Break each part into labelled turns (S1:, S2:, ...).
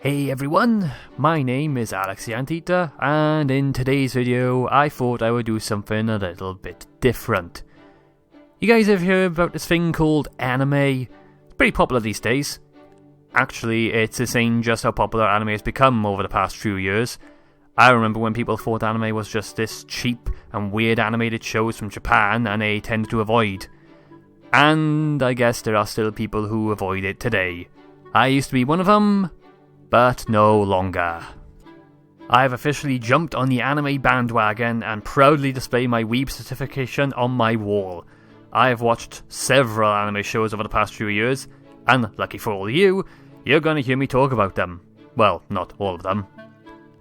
S1: Hey everyone, my name is Alex the Anteater, and in today's video I thought I would do something a little bit different. You guys ever heard about this thing called anime? It's pretty popular these days. Actually, it's insane just how popular anime has become over the past few years. I remember when people thought anime was just this cheap and weird animated shows from Japan and they tended to avoid. And I guess there are still people who avoid it today. I used to be one of them, but no longer. I have officially jumped on the anime bandwagon and proudly display my weeb certification on my wall. I have watched several anime shows over the past few years, and lucky for all of you, you're gonna hear me talk about them. Well, not all of them.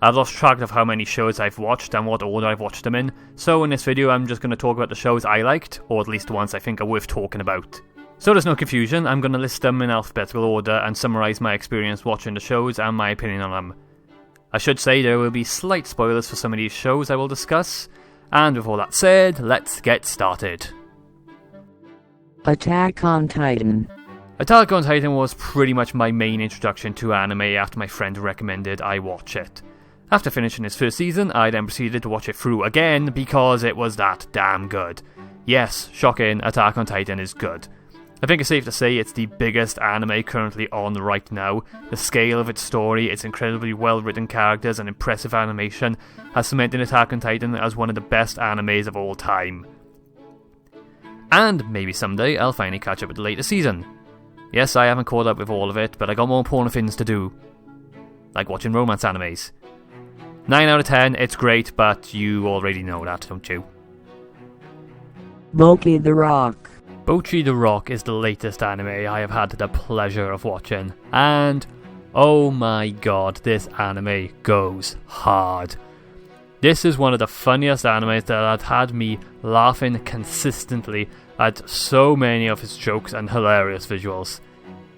S1: I've lost track of how many shows I've watched and what order I've watched them in, so in this video I'm just gonna talk about the shows I liked, or at least the ones I think are worth talking about. So there's no confusion, I'm going to list them in alphabetical order and summarise my experience watching the shows and my opinion on them. I should say there will be slight spoilers for some of these shows I will discuss, and with all that said, let's get started.
S2: Attack on Titan.
S1: Attack on Titan was pretty much my main introduction to anime after my friend recommended I watch it. After finishing its first season, I then proceeded to watch it through again because it was that damn good. Yes, shocking, Attack on Titan is good. I think it's safe to say it's the biggest anime currently on right now. The scale of its story, its incredibly well written characters and impressive animation has cemented Attack on Titan as one of the best animes of all time. And maybe someday I'll finally catch up with the latest season. Yes, I haven't caught up with all of it, but I got more important things to do. Like watching romance animes. 9 out of 10, it's great, but you already know that, don't you?
S2: Bocchi the Rock.
S1: Bocchi the Rock is the latest anime I have had the pleasure of watching, and oh my god, this anime goes hard. This is one of the funniest animes that had me laughing consistently at so many of its jokes and hilarious visuals.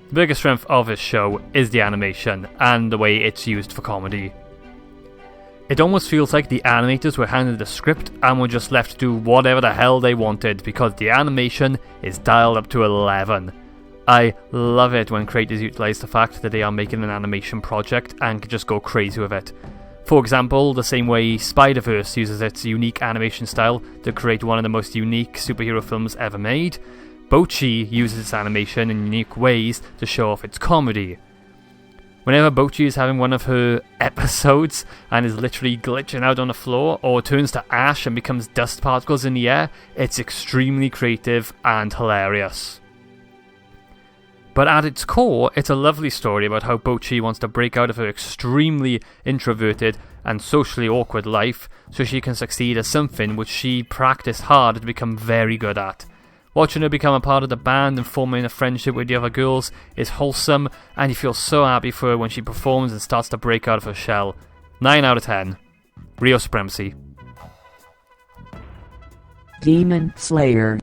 S1: The biggest strength of this show is the animation and the way it's used for comedy. It almost feels like the animators were handed the script and were just left to do whatever the hell they wanted because the animation is dialed up to 11. I love it when creators utilize the fact that they are making an animation project and can just go crazy with it. For example, the same way Spider-Verse uses its unique animation style to create one of the most unique superhero films ever made, Bocchi uses its animation in unique ways to show off its comedy. Whenever Bocchi is having one of her episodes and is literally glitching out on the floor or turns to ash and becomes dust particles in the air, it's extremely creative and hilarious. But at its core, it's a lovely story about how Bocchi wants to break out of her extremely introverted and socially awkward life so she can succeed at something which she practiced hard to become very good at. Watching her become a part of the band and forming a friendship with the other girls is wholesome, and you feel so happy for her when she performs and starts to break out of her shell. 9 out of 10. Real supremacy.
S2: Demon Slayer.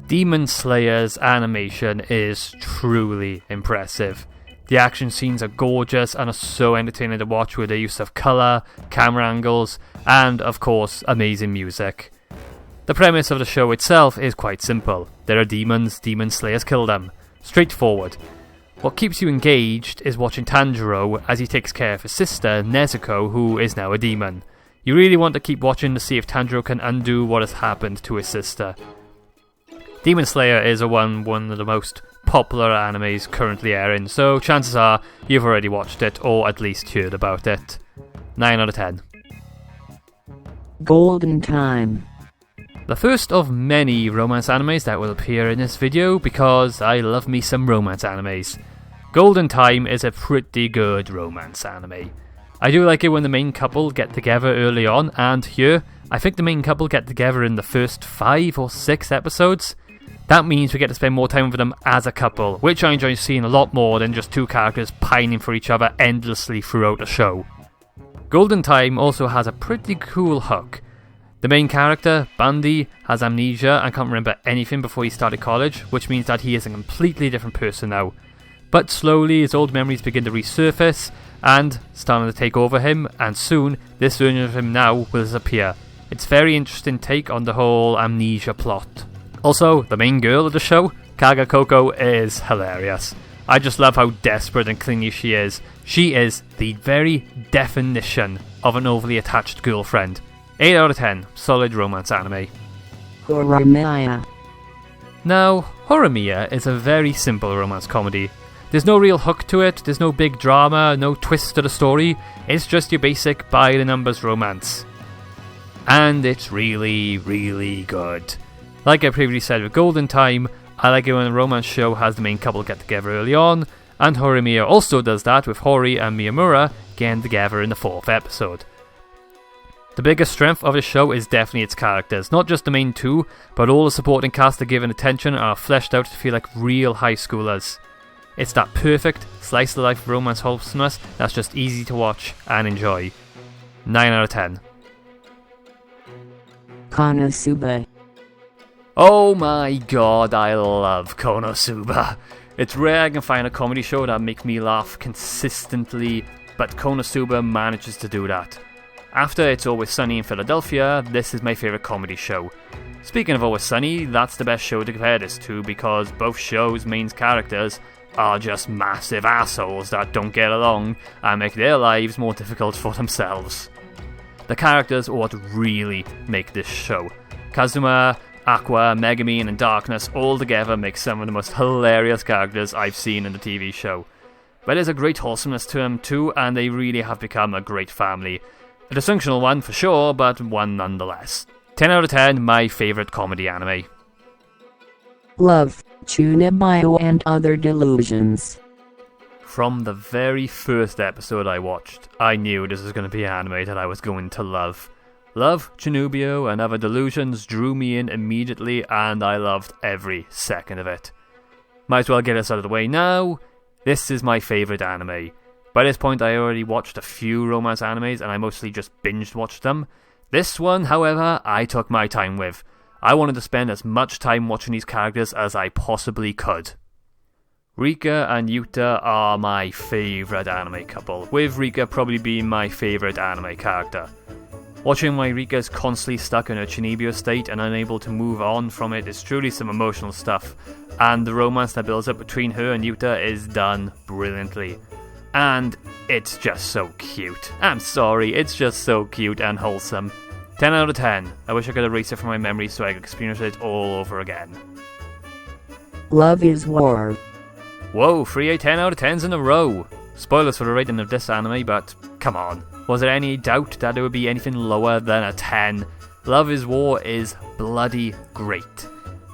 S1: Demon Slayer's animation is truly impressive. The action scenes are gorgeous and are so entertaining to watch with their use of colour, camera angles, and of course amazing music. The premise of the show itself is quite simple. There are demons, demon slayers kill them. Straightforward. What keeps you engaged is watching Tanjiro as he takes care of his sister, Nezuko, who is now a demon. You really want to keep watching to see if Tanjiro can undo what has happened to his sister. Demon Slayer is one of the most popular animes currently airing, so chances are you've already watched it or at least heard about it. 9 out of 10.
S2: Golden Time.
S1: The first of many romance animes that will appear in this video because I love me some romance animes. Golden Time is a pretty good romance anime. I do like it when the main couple get together early on, and here, I think the main couple get together in the first 5 or 6 episodes. That means we get to spend more time with them as a couple, which I enjoy seeing a lot more than just two characters pining for each other endlessly throughout the show. Golden Time also has a pretty cool hook. The main character, Bandy, has amnesia and can't remember anything before he started college, which means that he is a completely different person now. But slowly his old memories begin to resurface and starting to take over him, and soon this version of him now will disappear. It's a very interesting take on the whole amnesia plot. Also, the main girl of the show, Kaga Coco, is hilarious. I just love how desperate and clingy she is. She is the very definition of an overly attached girlfriend. 8 out of 10, solid romance anime.
S2: Horimiya.
S1: Now, Horimiya is a very simple romance comedy. There's no real hook to it, there's no big drama, no twist to the story, it's just your basic by-the-numbers romance. And it's really, really good. Like I previously said with Golden Time, I like it when a romance show has the main couple get together early on, and Horimiya also does that with Hori and Miyamura getting together in the 4th episode. The biggest strength of the show is definitely its characters, not just the main two, but all the supporting cast are given attention and are fleshed out to feel like real high schoolers. It's that perfect, slice-of-life romance wholesomeness that's just easy to watch and enjoy. 9 out of 10.
S2: Konosuba.
S1: Oh my god, I love Konosuba. It's rare I can find a comedy show that makes me laugh consistently, but Konosuba manages to do that. After It's Always Sunny in Philadelphia, this is my favourite comedy show. Speaking of Always Sunny, that's the best show to compare this to because both shows' main characters are just massive assholes that don't get along and make their lives more difficult for themselves. The characters are what really make this show. Kazuma, Aqua, Megumin and Darkness all together make some of the most hilarious characters I've seen in the TV show. But there's a great wholesomeness to them too, and they really have become a great family. A dysfunctional one for sure, but one nonetheless. 10 out of 10, my favourite comedy anime.
S2: Love, Chunibyo and Other Delusions.
S1: From the very first episode I watched, I knew this was going to be an anime that I was going to love. Love, Chunibyo and Other Delusions drew me in immediately and I loved every second of it. Might as well get this out of the way now. This is my favourite anime. By this point I already watched a few romance animes and I mostly just binged watched them. This one, however, I took my time with. I wanted to spend as much time watching these characters as I possibly could. Rika and Yuta are my favourite anime couple, with Rika probably being my favourite anime character. Watching why Rika is constantly stuck in her Chunibyo state and unable to move on from it is truly some emotional stuff, and the romance that builds up between her and Yuta is done brilliantly. And it's just so cute. I'm sorry, it's just so cute and wholesome. 10 out of 10. I wish I could erase it from my memory so I could experience it all over again.
S2: Love is War.
S1: Whoa, 3 10 out of 10s in a row. Spoilers for the rating of this anime, but come on. Was there any doubt that it would be anything lower than a 10? Love is War is bloody great.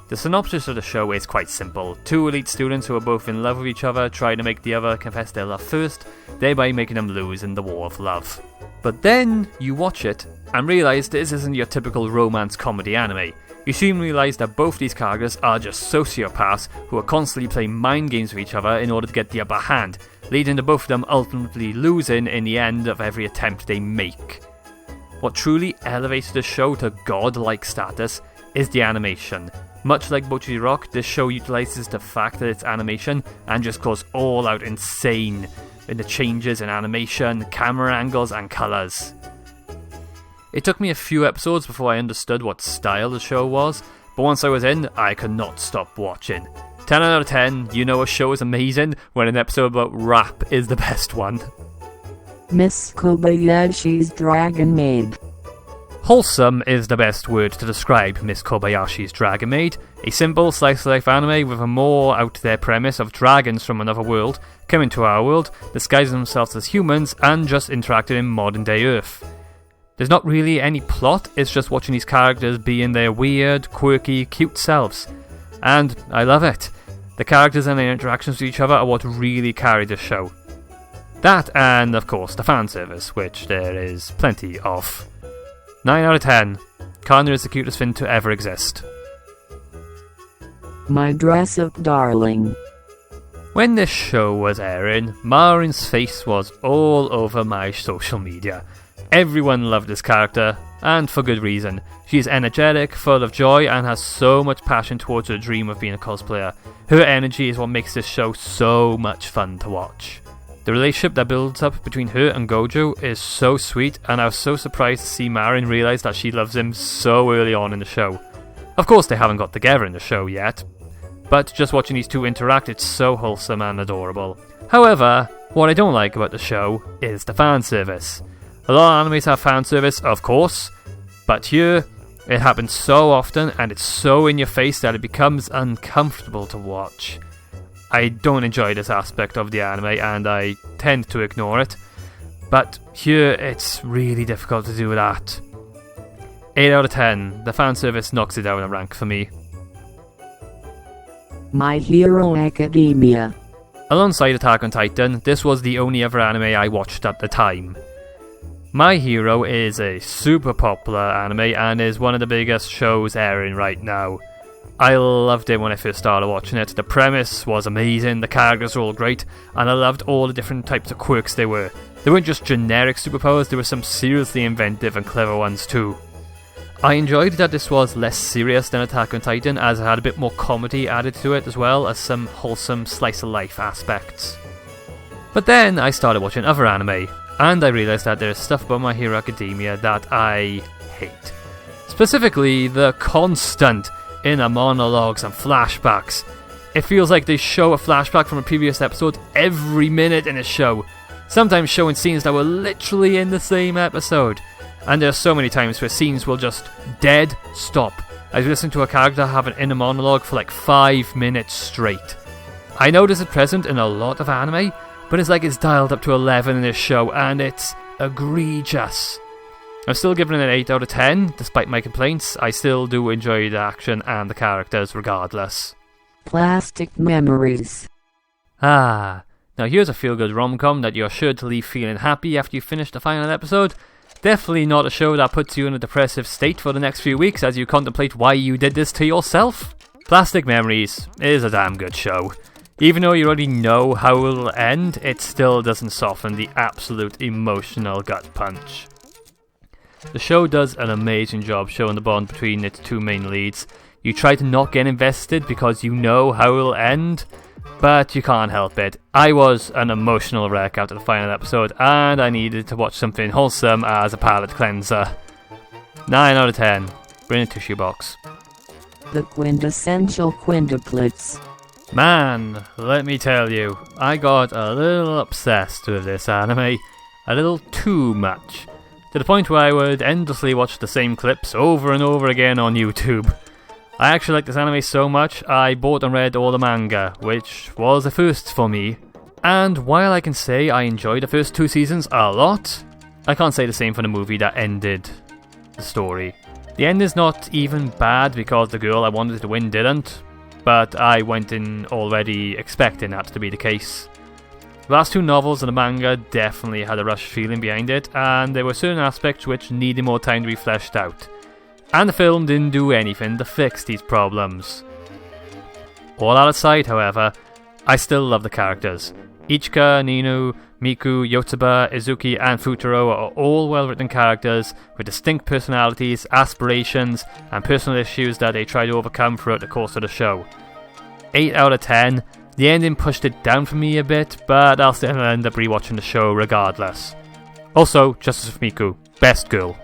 S1: The synopsis of the show is quite simple. Two elite students who are both in love with each other try to make the other confess their love first, thereby making them lose in the war of love. But then you watch it and realise this isn't your typical romance comedy anime. You soon realise that both these characters are just sociopaths who are constantly playing mind games with each other in order to get the upper hand, leading to both of them ultimately losing in the end of every attempt they make. What truly elevates the show to godlike status is the animation. Much like Bocchi the Rock, this show utilises the fact that it's animation and just goes all out insane in the changes in animation, camera angles and colours. It took me a few episodes before I understood what style the show was, but once I was in, I could not stop watching. 10 out of 10, you know a show is amazing when an episode about rap is the best one.
S2: Miss Kobayashi's Dragon Maid.
S1: Wholesome is the best word to describe Miss Kobayashi's Dragon Maid, a simple slice-of-life anime with a more out-there premise of dragons from another world coming to our world, disguising themselves as humans and just interacting in modern-day Earth. There's not really any plot, it's just watching these characters be in their weird, quirky, cute selves. And I love it. The characters and their interactions with each other are what really carry the show. That and, of course, the fan service, which there is plenty of. 9 out of 10. Kana is the cutest thing to ever exist.
S2: My Dress-Up Darling.
S1: When this show was airing, Marin's face was all over my social media. Everyone loved this character, and for good reason. She is energetic, full of joy, and has so much passion towards her dream of being a cosplayer. Her energy is what makes this show so much fun to watch. The relationship that builds up between her and Gojo is so sweet, and I was so surprised to see Marin realise that she loves him so early on in the show. Of course they haven't got together in the show yet, but just watching these two interact, it's so wholesome and adorable. However, what I don't like about the show is the fan service. A lot of animes have fan service, of course, but here, it happens so often and it's so in your face that it becomes uncomfortable to watch. I don't enjoy this aspect of the anime and I tend to ignore it, but here it's really difficult to do that. 8 out of 10, the fan service knocks it down a rank for me.
S2: My Hero Academia.
S1: Alongside Attack on Titan, this was the only other anime I watched at the time. My Hero is a super popular anime and is one of the biggest shows airing right now. I loved it when I first started watching it. The premise was amazing, the characters were all great, and I loved all the different types of quirks they were. They weren't just generic superpowers, there were some seriously inventive and clever ones too. I enjoyed that this was less serious than Attack on Titan, as it had a bit more comedy added to it as well as some wholesome slice-of-life aspects. But then I started watching other anime, and I realised that there is stuff about My Hero Academia that I hate. Specifically, the constant inner monologues and flashbacks. It feels like they show a flashback from a previous episode every minute in a show, sometimes showing scenes that were literally in the same episode. And there are so many times where scenes will just dead stop as you listen to a character have an inner monologue for like 5 minutes straight. I know this is present in a lot of anime, but it's like it's dialed up to 11 in this show and it's egregious. I'm still giving it an 8 out of 10, despite my complaints. I still do enjoy the action and the characters regardless.
S2: Plastic Memories.
S1: Now here's a feel-good rom-com that you're sure to leave feeling happy after you finish the final episode. Definitely not a show that puts you in a depressive state for the next few weeks as you contemplate why you did this to yourself. Plastic Memories is a damn good show. Even though you already know how it will end, it still doesn't soften the absolute emotional gut punch. The show does an amazing job showing the bond between its two main leads. You try to not get invested because you know how it will end, but you can't help it. I was an emotional wreck after the final episode, and I needed to watch something wholesome as a palate cleanser. 9 out of 10. Bring a tissue box.
S2: The Quintessential Quintuplets.
S1: Man, let me tell you, I got a little obsessed with this anime. A little too much. To the point where I would endlessly watch the same clips over and over again on YouTube. I actually like this anime so much, I bought and read all the manga, which was a first for me. And while I can say I enjoyed the first 2 seasons a lot, I can't say the same for the movie that ended the story. The end is not even bad because the girl I wanted to win didn't, but I went in already expecting that to be the case. The last 2 novels and the manga definitely had a rushed feeling behind it, and there were certain aspects which needed more time to be fleshed out. And the film didn't do anything to fix these problems. All that aside, however, I still love the characters. Ichika, Ninu, Miku, Yotsuba, Izuki and Futaro are all well-written characters with distinct personalities, aspirations and personal issues that they try to overcome throughout the course of the show. 8 out of 10. The ending pushed it down for me a bit, but I'll still end up rewatching the show regardless. Also, Justice for Miku, best girl.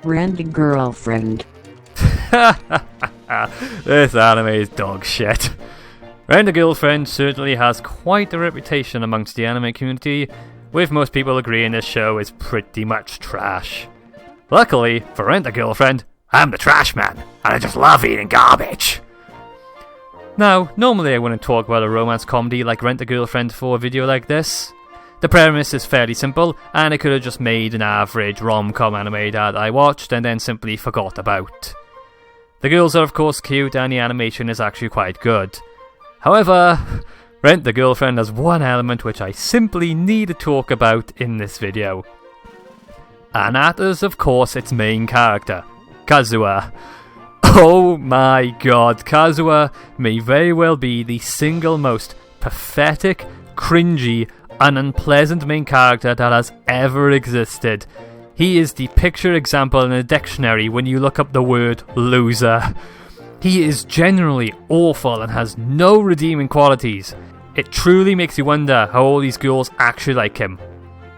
S2: Rent-a-Girlfriend.
S1: This anime is dog shit. Rent-a-Girlfriend certainly has quite a reputation amongst the anime community, with most people agreeing this show is pretty much trash. Luckily, for Rent-a-Girlfriend, I'm the trash man, and I just love eating garbage. Now, normally I wouldn't talk about a romance comedy like Rent-a-Girlfriend for a video like this. The premise is fairly simple, and I could have just made an average rom-com anime that I watched and then simply forgot about. The girls are of course cute and the animation is actually quite good. However, Rent-a-Girlfriend has one element which I simply need to talk about in this video. And that is of course its main character, Kazuha. Oh my god, Kazuha may very well be the single most pathetic, cringy, and unpleasant main character that has ever existed. He is the picture example in a dictionary when you look up the word loser. He is generally awful and has no redeeming qualities. It truly makes you wonder how all these girls actually like him.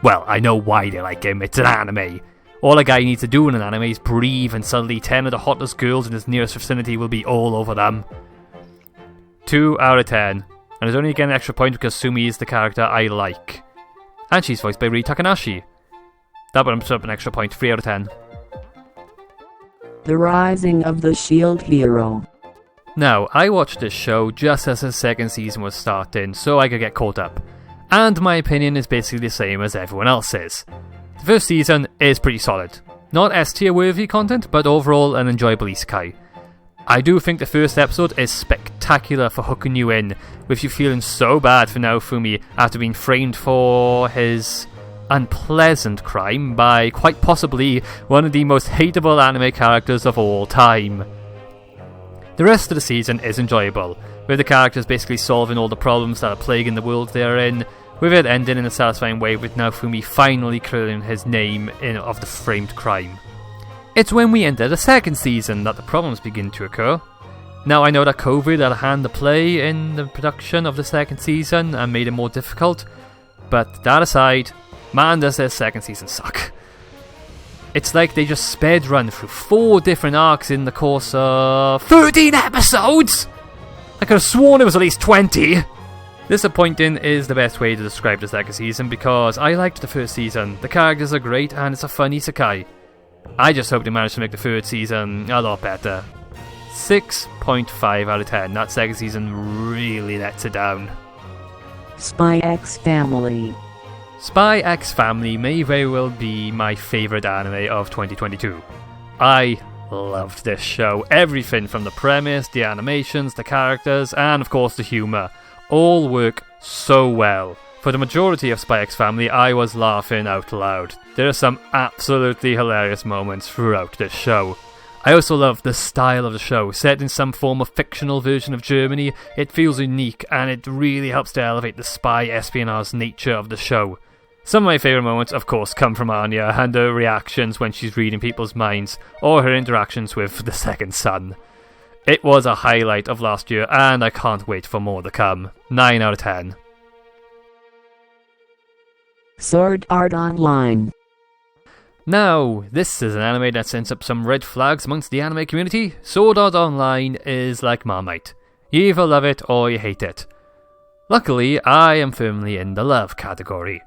S1: Well, I know why they like him, it's an anime. All a guy needs to do in an anime is breathe, and suddenly 10 of the hottest girls in his nearest vicinity will be all over them. 2 out of 10. And it's only getting an extra point because Sumi is the character I like. And she's voiced by Rie Takanashi. That bumps up an extra point, 3 out of 10.
S2: The Rising of the Shield Hero.
S1: Now, I watched this show just as the second season was starting, so I could get caught up. And my opinion is basically the same as everyone else's. The first season is pretty solid. Not S-tier worthy content, but overall an enjoyable isekai. I do think the first episode is spectacular for hooking you in, with you feeling so bad for Naofumi after being framed for his unpleasant crime by quite possibly one of the most hateable anime characters of all time. The rest of the season is enjoyable, with the characters basically solving all the problems that are plaguing the world they're in, with it ending in a satisfying way with Naofumi finally clearing his name of the framed crime. It's when we enter the second season that the problems begin to occur. Now, I know that COVID had a hand to play in the production of the second season and made it more difficult, but that aside, man does their second season suck. It's like they just sped run through 4 different arcs in the course of 13 episodes! I could have sworn it was at least 20! Disappointing is the best way to describe the second season because I liked the first season, the characters are great and it's a fun isekai. I just hope they manage to make the third season a lot better. 6.5 out of 10, that second season really lets it down.
S2: Spy X Family.
S1: Spy X Family may very well be my favourite anime of 2022. I loved this show. Everything from the premise, the animations, the characters, and of course the humour. All work so well. For the majority of Spy X Family, I was laughing out loud. There are some absolutely hilarious moments throughout this show. I also love the style of the show. Set in some form of fictional version of Germany, it feels unique and it really helps to elevate the spy espionage nature of the show. Some of my favourite moments, of course, come from Anya and her reactions when she's reading people's minds, or her interactions with the second son. It was a highlight of last year, and I can't wait for more to come. 9 out of 10.
S2: Sword Art Online.
S1: Now, this is an anime that sends up some red flags amongst the anime community. Sword Art Online is like Marmite. You either love it or you hate it. Luckily, I am firmly in the love category.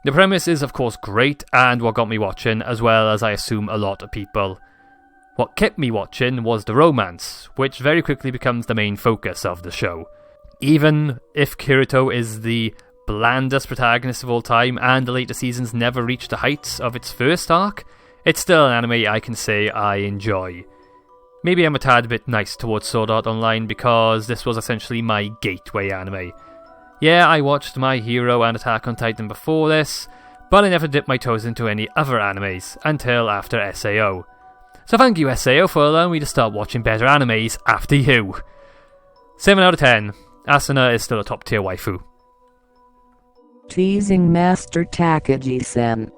S1: The premise is of course great and what got me watching, as well as I assume a lot of people. What kept me watching was the romance, which very quickly becomes the main focus of the show. Even if Kirito is the blandest protagonist of all time and the later seasons never reach the heights of its first arc, it's still an anime I can say I enjoy. Maybe I'm a tad bit nice towards Sword Art Online because this was essentially my gateway anime. Yeah, I watched My Hero and Attack on Titan before this, but I never dipped my toes into any other animes until after SAO. So thank you SAO for allowing me to start watching better animes after you. 7 out of 10. Asuna is still a top tier waifu.
S2: Teasing Master Takagi-San.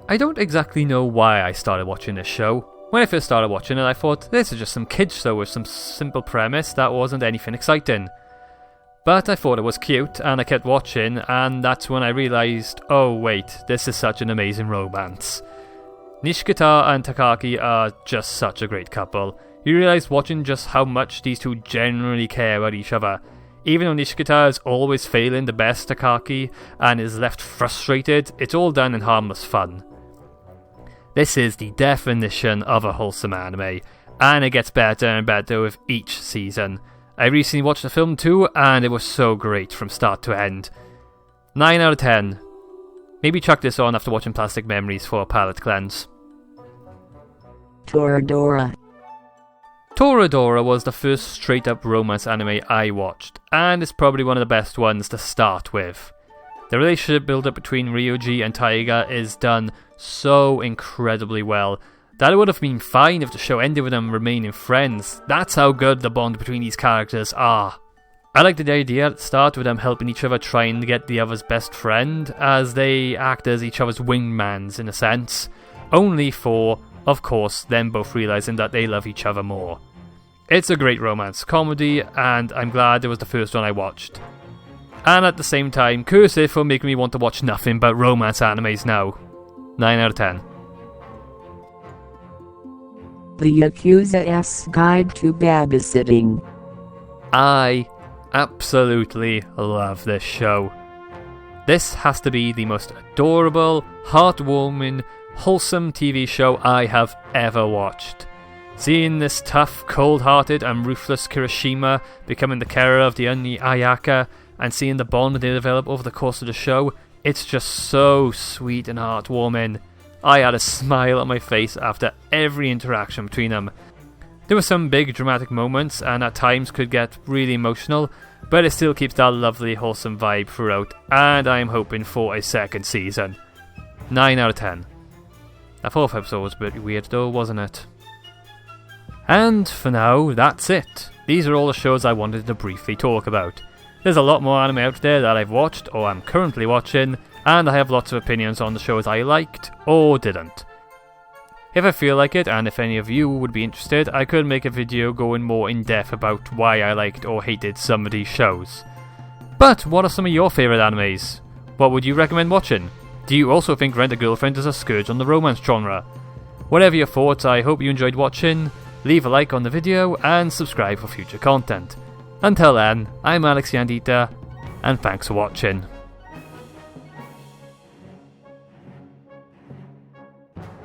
S1: I don't exactly know why I started watching this show. When I first started watching it, I thought this is just some kids show with some simple premise that wasn't anything exciting. But I thought it was cute, and I kept watching, and that's when I realised, oh wait, this is such an amazing romance. Nishikata and Takagi are just such a great couple. You realise watching just how much these two genuinely care about each other. Even though Nishikata is always failing the best Takagi and is left frustrated, it's all done in harmless fun. This is the definition of a wholesome anime, and it gets better and better with each season. I recently watched the film too, and it was so great from start to end. 9 out of 10. Maybe chuck this on after watching Plastic Memories for a palate cleanse.
S2: Toradora.
S1: Toradora was the first straight-up romance anime I watched, and it's probably one of the best ones to start with. The relationship build-up between Ryoji and Taiga is done so incredibly well that it would have been fine if the show ended with them remaining friends. That's how good the bond between these characters are. I liked the idea at the start with them helping each other trying to get the other's best friend, as they act as each other's wingmans in a sense, only for, of course, them both realising that they love each other more. It's a great romance comedy, and I'm glad it was the first one I watched. And at the same time, curse it for making me want to watch nothing but romance animes now. 9 out of 10.
S2: The Yakuza's Guide to Babysitting.
S1: I absolutely love this show. This has to be the most adorable, heartwarming, wholesome TV show I have ever watched. Seeing this tough, cold-hearted and ruthless Kirishima becoming the carer of the only Ayaka, and seeing the bond they develop over the course of the show, it's just so sweet and heartwarming. I had a smile on my face after every interaction between them. There were some big dramatic moments and at times could get really emotional, but it still keeps that lovely wholesome vibe throughout, and I'm hoping for a second season. 9 out of 10. That 4th episode was a bit weird though, wasn't it? And for now, that's it. These are all the shows I wanted to briefly talk about. There's a lot more anime out there that I've watched or am currently watching, and I have lots of opinions on the shows I liked or didn't. If I feel like it, and if any of you would be interested, I could make a video going more in depth about why I liked or hated some of these shows. But what are some of your favourite animes? What would you recommend watching? Do you also think Rent a Girlfriend is a scourge on the romance genre? Whatever your thoughts, I hope you enjoyed watching. Leave a like on the video and subscribe for future content. Until then, I'm Alex Yandita, and thanks for watching.